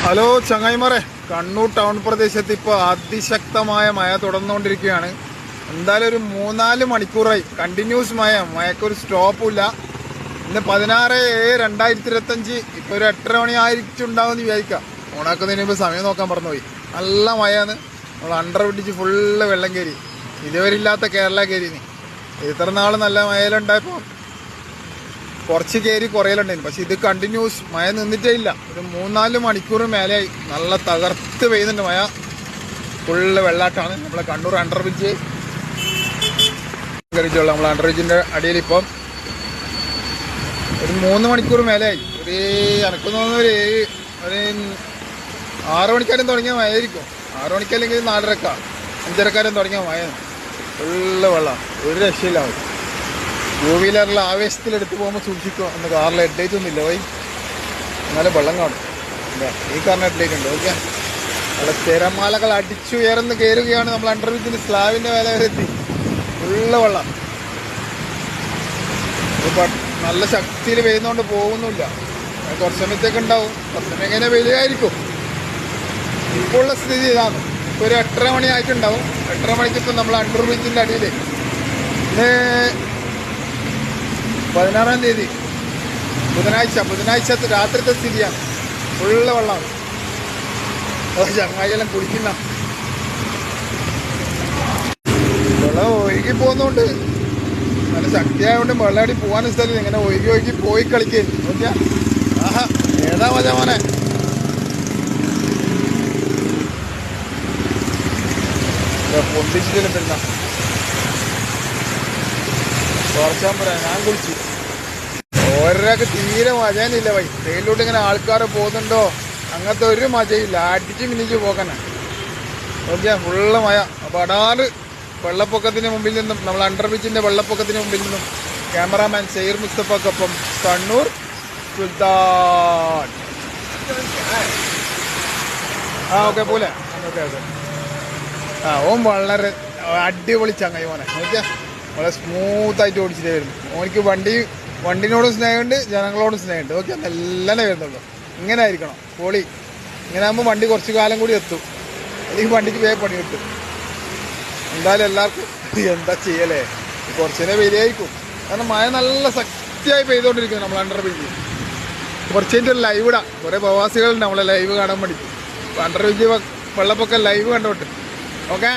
Hello ചങ്ങായിമാരെ, Kannur town പ്രദേശത്ത് ഇപ്പോൾ അതിശക്തമായ മഴ തുടർന്നുകൊണ്ടിരിക്കുകയാണ്. എന്തായാലും ഒരു 3-4 മണിക്കൂറായി കണ്ടിന്യൂസ് മഴക്കൊരു സ്റ്റോപ്പുമില്ല. ഇന്ന് 16/7/2025. ഇപ്പോൾ ഒരു 8:30 മണി ആയിട്ടുണ്ടാവുമെന്ന് വിചാരിക്കാം. ഓണാക്കുന്നതിന് മുമ്പ് സമയം നോക്കാൻ പറഞ്ഞുപോയി. നല്ല മഴയാണ്. നമ്മൾ അണ്ടർ ബ്രിഡ്ജ് ഫുള്ള് വെള്ളം കയറി. ഇതുവരെ ഇല്ലാത്ത കേരള കയറിന്. ഇത്ര നാൾ നല്ല മഴയിലുണ്ടായപ്പോൾ കുറച്ച് കയറി കുറയലുണ്ടായിരുന്നു. പക്ഷെ ഇത് കണ്ടിന്യൂസ് മഴ നിന്നിട്ടേ ഇല്ല. ഒരു 3-4 മണിക്കൂർ മേലെയായി നല്ല തകർത്ത് പെയ്യുന്നുണ്ട് മഴ. ഫുള്ള് വെള്ളാട്ടാണ്. നമ്മളെ കണ്ണൂർ അണ്ടർ ബ്രിഡ്ജ് കഴിച്ചുള്ള നമ്മൾ അണ്ടർ ബ്രിഡ്ജിൻ്റെ അടിയിൽ ഇപ്പം ഒരു 3 മണിക്കൂർ മേലെയായി. എനിക്ക് തോന്നുന്നു ഒരു 6 മണിക്കാരും തുടങ്ങിയ മഴയായിരിക്കും. 6 മണിക്കല്ലെങ്കിൽ 4:30 5:30 തുടങ്ങിയ മഴ. ഫുള്ള് വെള്ളം, ഒരു രക്ഷയില്ലാവും. 2 വീലറിൽ ആവേശത്തിലെടുത്ത് പോകുമ്പോൾ സൂക്ഷിക്കും. അന്ന് കാറിൽ ഹെഡ്ലൈറ്റ് ഒന്നും ഇല്ല പോയി, എന്നാലും വെള്ളം കാണും. ഈ കാറിന് ഹെഡ്ലൈറ്റ് ഉണ്ട്. ഓക്കെ, അവിടെ തിരമാലകൾ അടിച്ചുയർന്ന് കയറുകയാണ്. നമ്മൾ അണ്ടർ ബ്രിഡ്ജിന് സ്ലാബിൻ്റെ വില വരെ എത്തി. ഫുള്ള് വെള്ളം. നല്ല ശക്തിയിൽ പെയ്യുന്നതുകൊണ്ട് പോകുന്നില്ല. കുറച്ച് സമയത്തേക്ക് ഉണ്ടാവും. കുറച്ച് സമയം എങ്ങനെ വെയിലായിരിക്കും. ഇപ്പോൾ ഉള്ള സ്ഥിതി ഇതാണ്. ഇപ്പോൾ ഒരു 8:30 മണി ആയിട്ടുണ്ടാവും. 8:30 മണിക്ക് ഇപ്പം നമ്മൾ അണ്ടർ ബ്രിഡ്ജിൻ്റെ അടിയിൽ ഇന്ന് 16-ാം തീയതി ബുധനാഴ്ച രാത്രിത്തെ സ്ഥിതിയാണ്. ഫുള്ള് വെള്ളമാണ്. ചങ്ങായിയെല്ലാം കുടിക്കുന്ന വെള്ളം ഒഴുകി പോകുന്നതുകൊണ്ട് നല്ല ശക്തിയായതുകൊണ്ട് വെള്ളാടി പോകാനും സ്ഥലം ഇങ്ങനെ ഒഴുകി പോയി കളിക്കുകയും. ഓക്കെ, ആഹാ ഏതാ മജാമോനെ. പൊന്തിച്ചിട്ടില്ല പിന്നെ കുറച്ചാൻ പറയാം. ഞാൻ കുളിച്ചു. ഓരോക്കെ തീരെ മജാനില്ല വൈ. ട്രെയിനിലോട്ട് ഇങ്ങനെ ആൾക്കാർ പോകുന്നുണ്ടോ അങ്ങനത്തെ ഒരു മജയില്ല. അടിച്ച് മിനിച്ച് പോകാനാ. ഓക്കെ, ഫുള്ള് മഴ. അപ്പോൾ അടാറ് വെള്ളപ്പൊക്കത്തിന് മുമ്പിൽ നിന്നും, നമ്മൾ അണ്ടർ ബ്രിഡ്ജിൻ്റെ വെള്ളപ്പൊക്കത്തിന് മുമ്പിൽ നിന്നും ക്യാമറാമാൻ സെയ്ർ മുസ്തഫക്കൊപ്പം കണ്ണൂർ സുൽത്താൻ. ഓക്കെ പോലെ. ഓക്കെ ഓൻ വളരെ അടിപൊളി ചങ്ങായി മോനെ. ഓക്കെ, വളരെ സ്മൂത്തായിട്ട് ഓടിച്ചിട്ടേ വരുന്നു. ഓനിക്ക് വണ്ടിനോടും സ്നേഹമുണ്ട്, ജനങ്ങളോടും സ്നേഹമുണ്ട്. ഓക്കെ, നല്ലതന്നെ വരുന്നുള്ളൂ. ഇങ്ങനെ ആയിരിക്കണം പൊളി. ഇങ്ങനെ ആകുമ്പോൾ വണ്ടി കുറച്ച് കാലം കൂടി എത്തും. അല്ലെങ്കിൽ വണ്ടിക്ക് വേഗം പണി കിട്ടും. എന്തായാലും എല്ലാവർക്കും എന്താ ചെയ്യലേ, കുറച്ചിനെ വരികയായിരിക്കും. കാരണം മഴ നല്ല ശക്തിയായി പെയ്തുകൊണ്ടിരിക്കുന്നു. നമ്മൾ അണ്ടർ ബ്രിഡ്ജ് കുറച്ചിൻ്റെ ലൈവ് ഇടാം. കുറേ പ്രവാസികളുണ്ട് നമ്മളെ ലൈവ് കാണാൻ വേണ്ടി. അണ്ടർ ബ്രിഡ്ജ് വെള്ളപ്പൊക്കം ലൈവ് കണ്ടോട്ട്. ഓക്കെ.